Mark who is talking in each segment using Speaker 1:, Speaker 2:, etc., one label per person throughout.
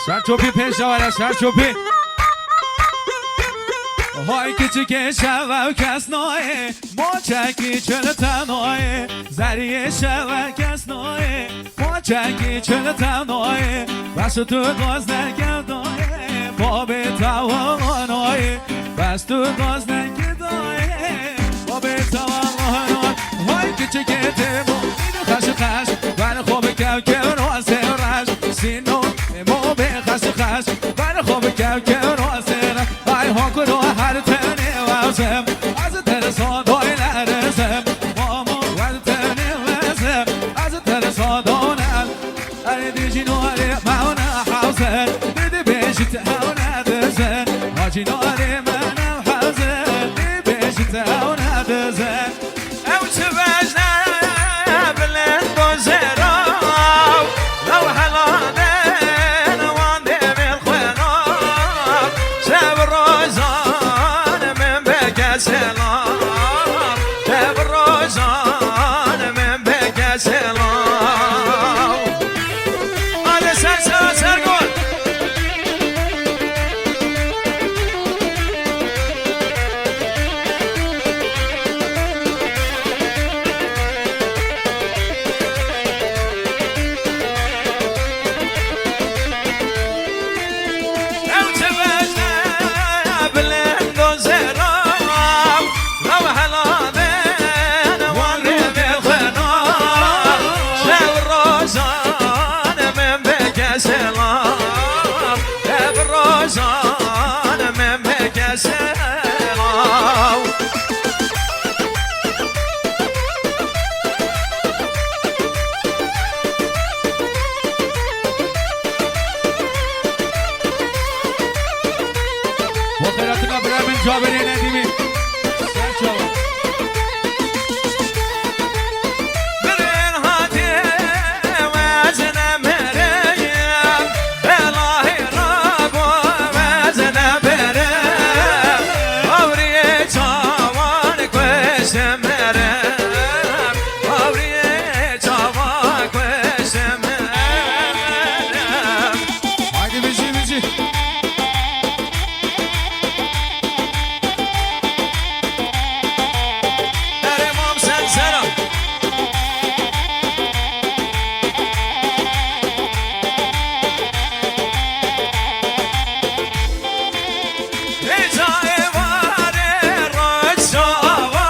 Speaker 1: سرچوبی پیش آوره سرچوبی های کچک شو کس نایه موچکی چل تنایه زریه شو کس نایه موچکی چل تنایه بس تو گاز نگردایه باب توانایه بس تو گاز نگردایه باب توانایه های کچک تیمو خش خش بر خوب که راز رش سینو مو به خش خش بر خوب که راز رش ای ها کرو هر تنی واسم از ترسا دوی نرسم مامو هر تنی واسم از ترسا دونم ای دیجی نوری مانا حوزن دیدی بیشت هونه دزن هاجی نوری منم حوزن دیدی بیشت هونه دزن
Speaker 2: او تبجنا بلند بزراو لو حلانين واندي بالخنار شاب الروزان من بك سلام شاب الروزان من بك سلام هذا سرقول
Speaker 1: وخيراتنا برامن جابرين نديمي سرچوبی
Speaker 2: برين هاتي وزن مريم الله رب وزن بريم أوري جوان كوش مريم أوري جوان كوش مريم
Speaker 1: haydi bici
Speaker 2: امام سنسرة هجاي واري الرجاوي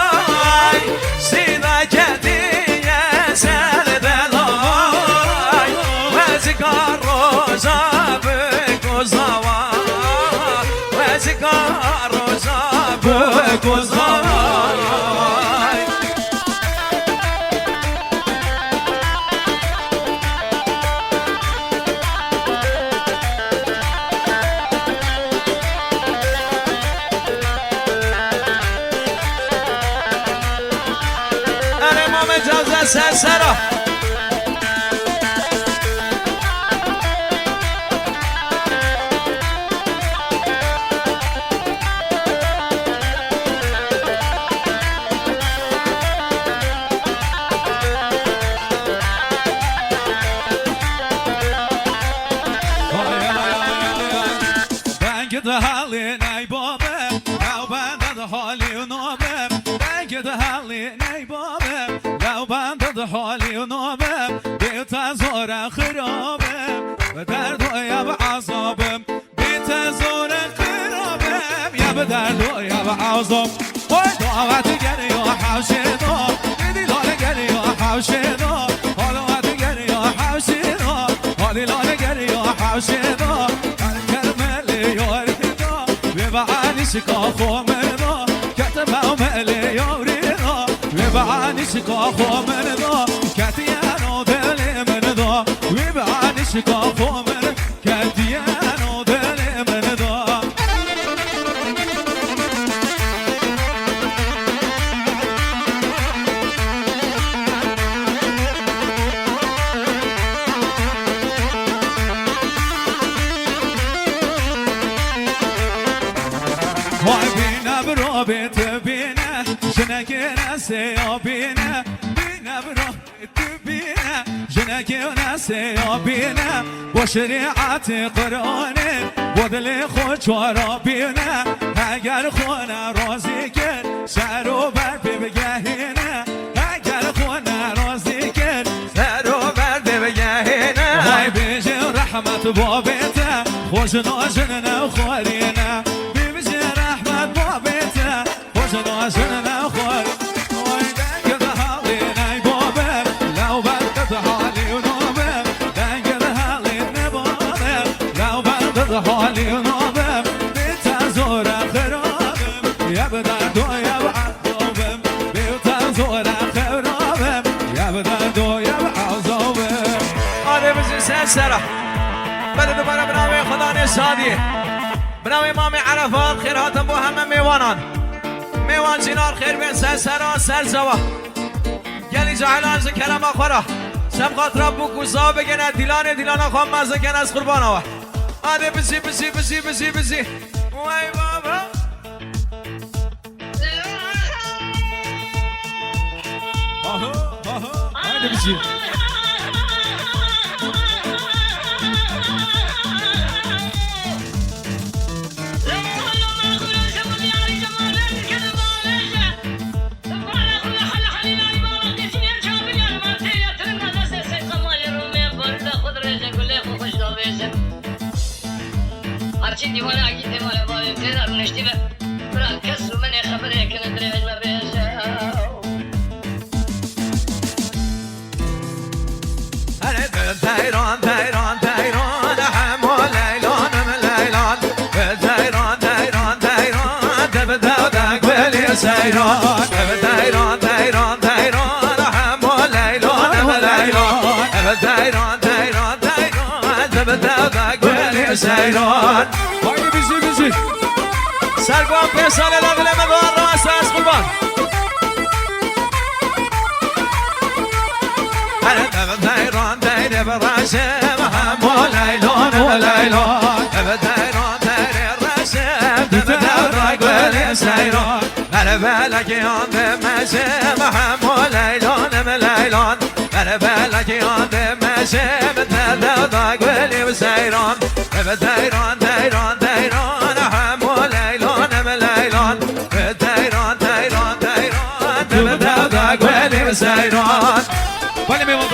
Speaker 2: سيدا كدية سرد الهاي وزكار روزا بكوزاوي وزكار روزا بكوزاوي أنا ما مجوز سنسرة
Speaker 1: Ben de halin ey babam Ya ben de halin babam Ben de halin ey babam Ya ben de halin babam Bir tezora khirabam Ve derdo ya azabım Bir tezora khirabam Ya derdo ya azab Oy davet geliyor havşino Dilane geliyor havşino Halat geliyor havşino Halilane geliyor havşino شكاخو منو كتبه مليورينو ويبعني شكاخو منو كتيانو دلي منو ويبعني شكاخو منو كتيانو دلي منو Vay bine bro bete bine Jine gene se o bine Bine bro bete bine دينك وناسي بينا وشريعة قرآني ودلي خوش ورابينا اگر خونه رازی کن سر و بر بگهینه اگر خونه رازی کن
Speaker 2: سر و بر بگهینه
Speaker 1: های بیجی رحمت بابیته خوش ناشن نخورینه بیجی رحمت بابیته خوش ناشن نخورینه وای دنگ حالی نی بابم لو بلقت حالی و نوبم دنگ حالی نبابم لو بلقت حالی و نوبم بیتازور خرابم یبدر دو یبعضوبم بیتازور خرابم یبدر دو یبعضوبم
Speaker 2: آره بزی سلسله بله دوباره بنام خدا نشادی بنام امام عرفات خیراتم با همه میوانان میوان جنار خیر بین سلسله سرزوا گلی جعلان ز کرم آخورا سبقات رب و کوزا بگنه دیلان خوام مزه کن از قربان آوه آده بزی وای بابا
Speaker 1: haydi bizi
Speaker 3: هرچی دیوانه اگه دیوانه باید تیدار نشتی به برای کس رو من خبره کنه دریج مبیشه
Speaker 2: هره دیران همو لیلانم لیلان دیران دبدا دقبلی سیران دیران همو لیلانم لیلان دیران دبدا دقبلی سیران
Speaker 1: haydi bizi
Speaker 2: سرگوان پیسال دقل مدار را اساس قربان هره دیران براشم همو لیلان و لیلان دیران راشم دبدا دقبلی سیران هره بلگیان دمشم همو لیلانم لیلان هره بلگیان دمشم دبدا دقبلی سیران دیران همو لیلانم لیلان دیران دبدا دقبلی سیران
Speaker 1: ولی میوان